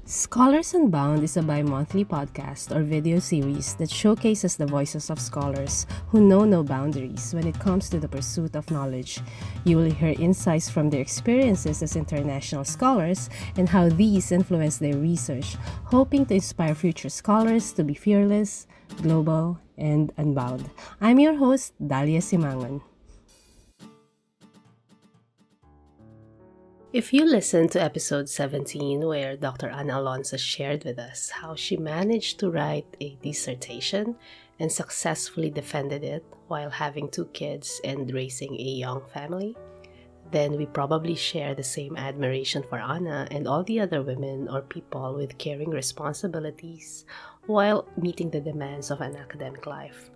Scholars Unbound is a bi-monthly podcast or video series that showcases the voices of scholars who know no boundaries when it comes to the pursuit of knowledge. You will hear insights from their experiences as international scholars and how these influence their research, hoping to inspire future scholars to be fearless, global, and unbound. I'm your host, Dalia Simangon. If you listened to episode 17, where Dr. Ana Alonso shared with us how she managed to write a dissertation and successfully defended it while having 2 kids and raising a young family, then we probably share the same admiration for Ana and all the other women or people with caring responsibilities while meeting the demands of an academic life.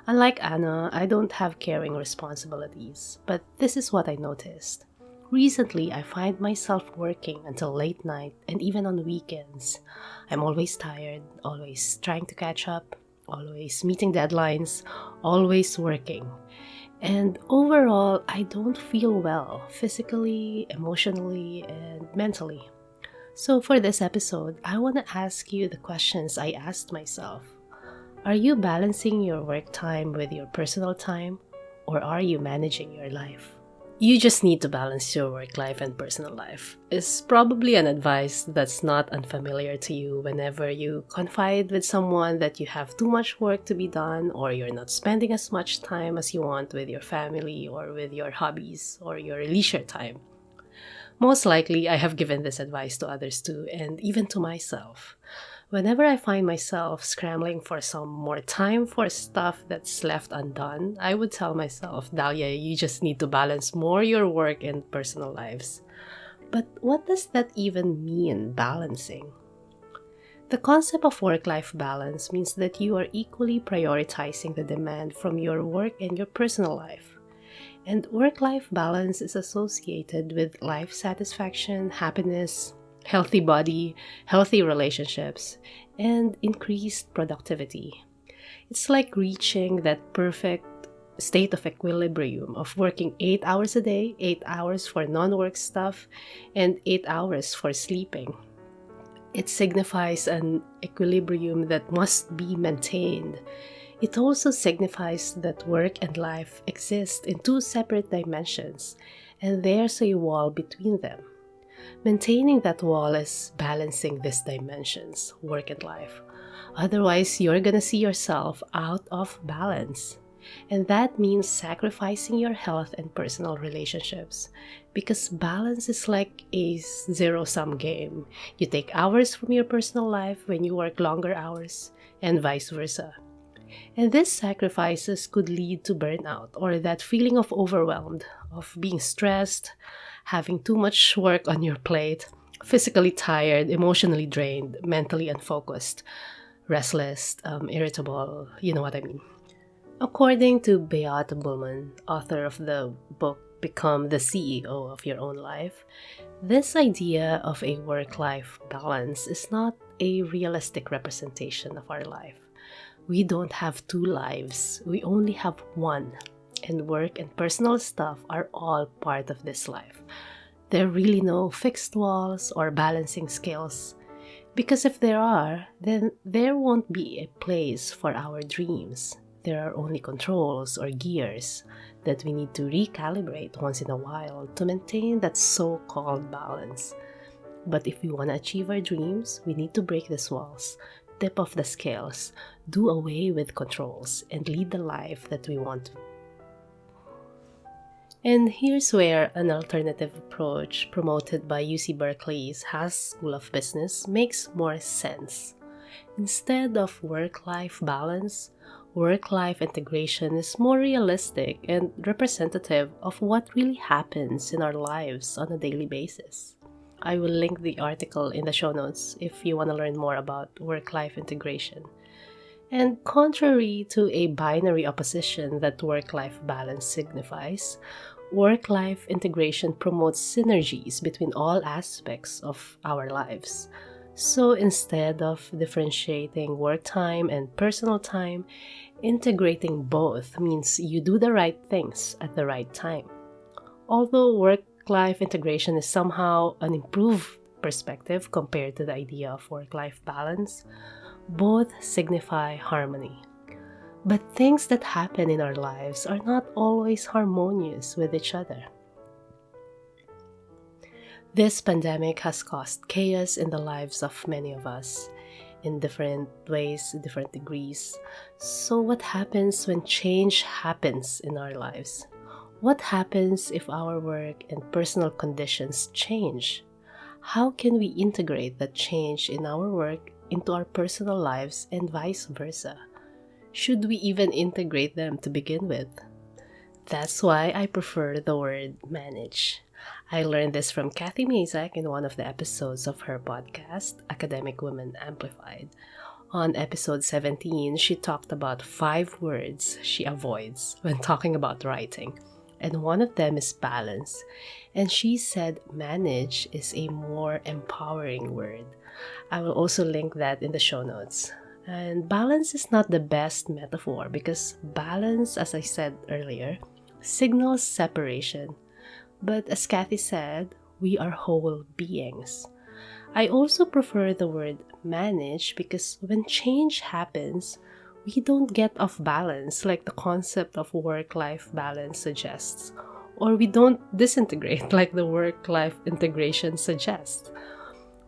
Unlike Ana, I don't have caring responsibilities, but this is what I noticed. Recently, I find myself working until late night and even on weekends. I'm always tired, always trying to catch up, always meeting deadlines, always working. And overall, I don't feel well physically, emotionally, and mentally. So for this episode, I want to ask you the questions I asked myself. Are you balancing your work time with your personal time, or are you managing your life? You just need to balance your work life and personal life is probably an advice that's not unfamiliar to you whenever you confide with someone that you have too much work to be done or you're not spending as much time as you want with your family or with your hobbies or your leisure time. Most likely, I have given this advice to others too, and even to myself. Whenever I find myself scrambling for some more time for stuff that's left undone, I would tell myself, Dahlia, you just need to balance more your work and personal lives. But what does that even mean, balancing? The concept of work-life balance means that you are equally prioritizing the demand from your work and your personal life. And work-life balance is associated with life satisfaction, happiness, healthy body, healthy relationships, and increased productivity. It's like reaching that perfect state of equilibrium of working 8 hours a day, 8 hours for non-work stuff, and 8 hours for sleeping. It signifies an equilibrium that must be maintained. It also signifies that work and life exist in 2 separate dimensions, and there's a wall between them. Maintaining that wall is balancing these dimensions, work and life. Otherwise, you're gonna see yourself out of balance. And that means sacrificing your health and personal relationships. Because balance is like a zero-sum game. You take hours from your personal life when you work longer hours, and vice versa. And these sacrifices could lead to burnout or that feeling of overwhelmed, of being stressed, having too much work on your plate, physically tired, emotionally drained, mentally unfocused, restless, irritable, you know what I mean. According to Beate Bullman, author of the book Become the CEO of Your Own Life, this idea of a work-life balance is not a realistic representation of our life. We don't have 2 lives, we only have one. And work and personal stuff are all part of this life. There are really no fixed walls or balancing scales. Because if there are, then there won't be a place for our dreams. There are only controls or gears that we need to recalibrate once in a while to maintain that so-called balance. But if we want to achieve our dreams, we need to break these walls, tip off the scales, do away with controls, and lead the life that we want to. And here's where an alternative approach promoted by UC Berkeley's Haas School of Business makes more sense. Instead of work-life balance, work-life integration is more realistic and representative of what really happens in our lives on a daily basis. I will link the article in the show notes if you want to learn more about work-life integration. And contrary to a binary opposition that work-life balance signifies, work-life integration promotes synergies between all aspects of our lives. So instead of differentiating work time and personal time, integrating both means you do the right things at the right time. Although work-life integration is somehow an improved perspective compared to the idea of work-life balance, both signify harmony. But things that happen in our lives are not always harmonious with each other. This pandemic has caused chaos in the lives of many of us in different ways, different degrees. So, what happens when change happens in our lives? What happens if our work and personal conditions change? How can we integrate that change in our work into our personal lives and vice versa? Should we even integrate them to begin with? That's why I prefer the word manage. I learned this from Kathy Mazak in one of the episodes of her podcast, Academic Women Amplified. On episode 17, she talked about 5 words she avoids when talking about writing, and one of them is balance. And she said manage is a more empowering word. I will also link that in the show notes. And balance is not the best metaphor because balance, as I said earlier, signals separation. But as Kathy said, we are whole beings. I also prefer the word manage because when change happens, we don't get off balance like the concept of work-life balance suggests, or we don't disintegrate like the work-life integration suggests.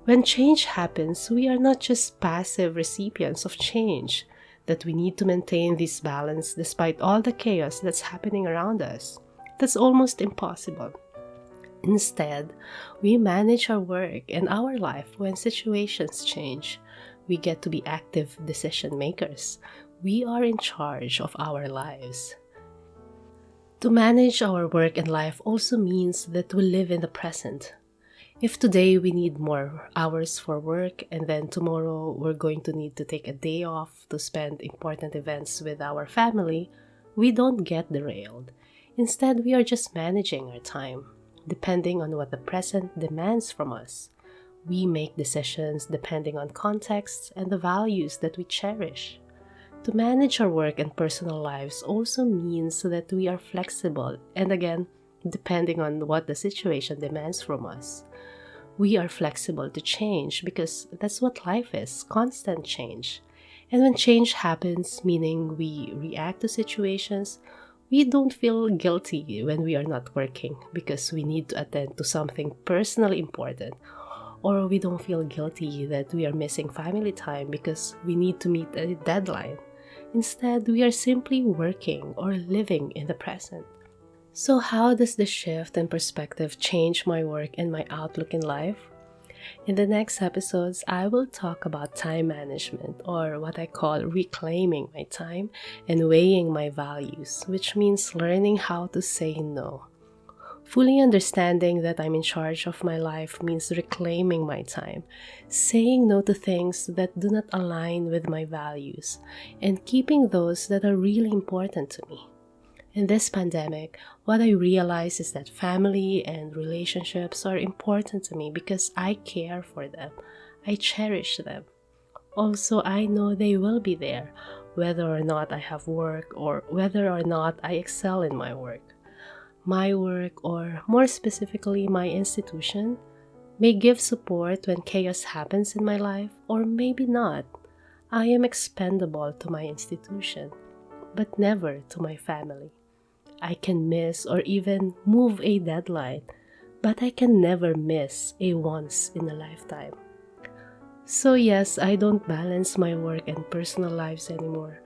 When change happens, we are not just passive recipients of change, that we need to maintain this balance despite all the chaos that's happening around us. That's almost impossible. Instead, we manage our work and our life when situations change. We get to be active decision makers. We are in charge of our lives. To manage our work and life also means that we live in the present. If today we need more hours for work and then tomorrow we're going to need to take a day off to spend important events with our family, we don't get derailed. Instead, we are just managing our time, depending on what the present demands from us. We make decisions depending on contexts and the values that we cherish. To manage our work and personal lives also means that we are flexible and again, depending on what the situation demands from us. We are flexible to change because that's what life is, constant change. And when change happens, meaning we react to situations, we don't feel guilty when we are not working because we need to attend to something personally important. Or we don't feel guilty that we are missing family time because we need to meet a deadline. Instead, we are simply working or living in the present. So how does this shift in perspective change my work and my outlook in life? In the next episodes, I will talk about time management, or what I call reclaiming my time and weighing my values, which means learning how to say no. Fully understanding that I'm in charge of my life means reclaiming my time, saying no to things that do not align with my values, and keeping those that are really important to me. In this pandemic, what I realize is that family and relationships are important to me because I care for them. I cherish them. Also, I know they will be there, whether or not I have work or whether or not I excel in my work. My work, or more specifically my institution, may give support when chaos happens in my life, or maybe not. I am expendable to my institution, but never to my family. I can miss or even move a deadline, but I can never miss a once in a lifetime. So yes, I don't balance my work and personal lives anymore.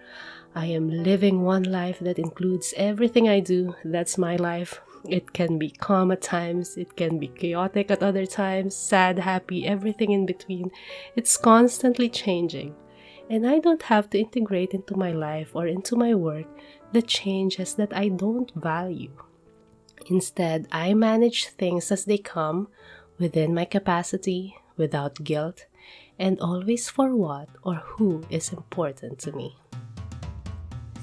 I am living one life that includes everything I do. That's my life. It can be calm at times, it can be chaotic at other times, sad, happy, everything in between. It's constantly changing. And I don't have to integrate into my life or into my work the changes that I don't value. Instead, I manage things as they come, within my capacity, without guilt, and always for what or who is important to me.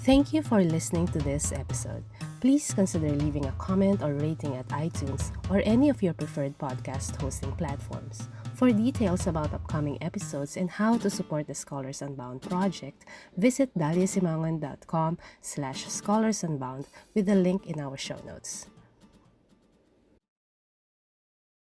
Thank you for listening to this episode. Please consider leaving a comment or rating at iTunes or any of your preferred podcast hosting platforms. For details about upcoming episodes and how to support the Scholars Unbound project, visit daliasimangan.com/scholars unbound with the link in our show notes.